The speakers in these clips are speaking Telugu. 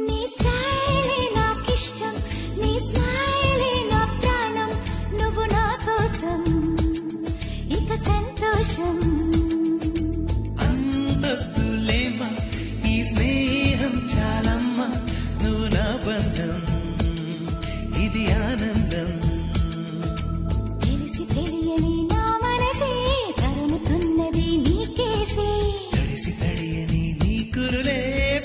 నీ స్టైలే నాకిష్టం, నీ స్మైలే నా ప్రాణం, నువ్వు నా కోసం ఇక సంతోషం. అంతొద్దులేమా ఈ స్నేహం చాలమ్మా, నువ్వు నా బంధం ఇది ఆనందం. తెలిసి తెలియని నా మనసే తరుముతున్నది నీకేసే, తడిసి తడియని నీ కురులే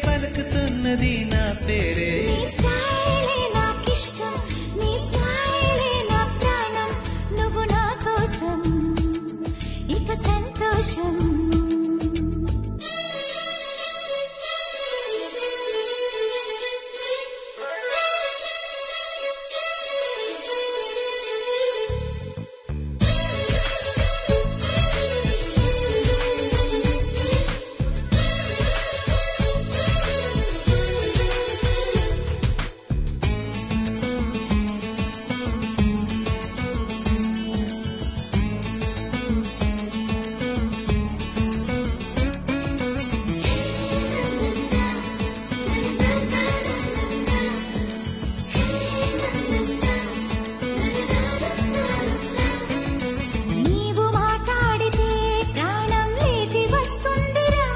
పలుకుతున్నది నా పేరే. నీ స్టైలే నాకిష్టం, నీ స్మైలే నా ప్రాణం, నువ్వు నా కోసం ఇక సంతోషం. నీవు మాట్లాడితే ప్రాణం లేచి వస్తుందిరా,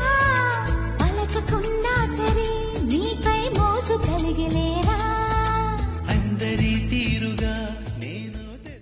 పలకకున్నా సరే నీపై మోసు కలిగిలే